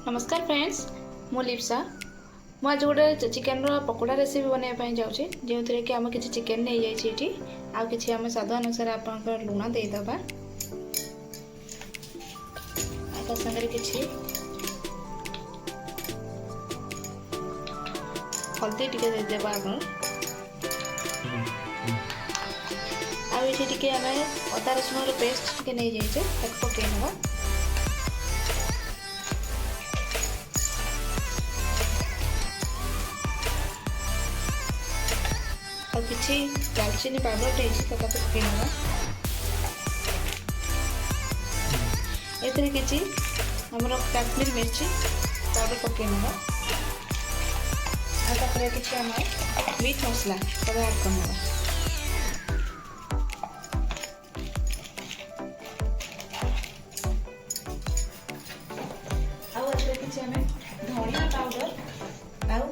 नमस्कार फ्रेंड्स, मु लिप्सा। मु आज गोटे चिकेन पकोड़ा रेसिपी बनवाई जाऊँगी जो थी कि आम कि चिकेन नहीं जाइए आउ कि आम स्वाद अनुसार आप लुण देदबा सागर कि हल्दी टी देदेबा आगे आम अदा रसुण पेस्ट टी नहीं जाइए पकईनवा और किसी दालचीनी पाउडर तो पकईनवा ए कि आमर काश्मीर मिर्ची पाउडर पकईनवा आगे कि आम मीट मसला सब ऐड करना धनिया पाउडर आउ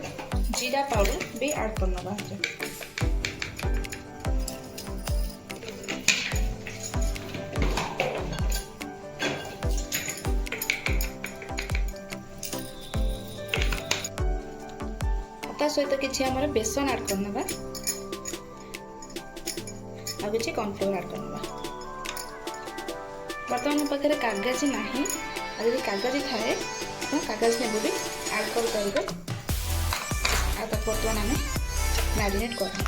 जीरा पाउडर भी ऐड करना सहित किसी आम बेसन ऐड करना आ कि कॉर्नफ्लोर ऐड करना बर्तमान पाखे कागज ना यदि कागज थाए कागज ने भी ऐड कर बर्तमान आम मैरिनेट करना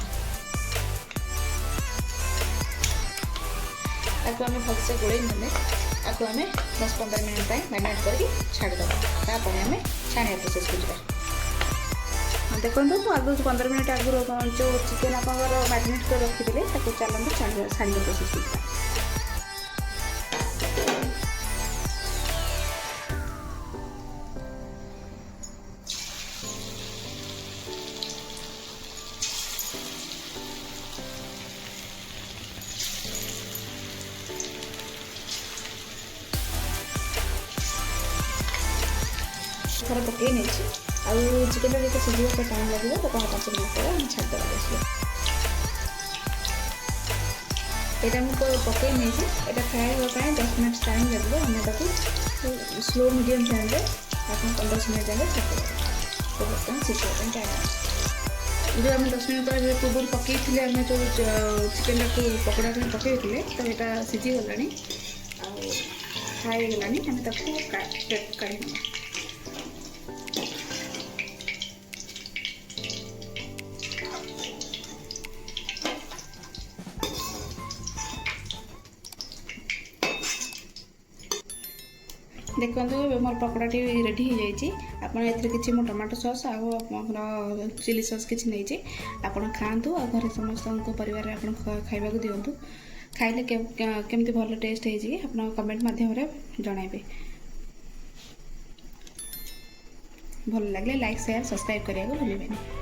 आम भलसे गोल ना आपको आम 10-15 मिनट मैरिनेट करके छाड़देवा आम छाणिया प्रोसेस को जाए देखो तो आगे 15 मिनट आगुरी जो चिकेन आप मैरिनेट कर रखिले चलते छाड़ी प्रोसेस को थोड़ा पकई नहीं आउ चिकेन जो सीझे टाइम लगे तो 5 मिनट पर हम छाड़देवा यहाँ मुझे पकई नहीं यहाँ फ्राए होगापी 10 मिनट टाइम लगे आम स्लो मीडियम फ्लेम आप 15 मिनट जाए छाड़देवा तो बर्तमान सीझे टाइम जो आम 10 मिनट पर पूर्व पकई आम जो चिकेन को पकोड़ा पकई तो यहाँ सीझीगला फ्राए होगा आम काढ़ी देखो मोर पकोड़ाटी रेडी हो जाए कि tomato sauce or chilli sauce किसी नहीं आपड़ खातु आ घर समस्त परिवार खावा दिंतु खाइले केमती भल टेस्ट हो कमेंट माध्यम जनइबे भल लगे लाइक शेयर सब्सक्राइब करने को भूलें।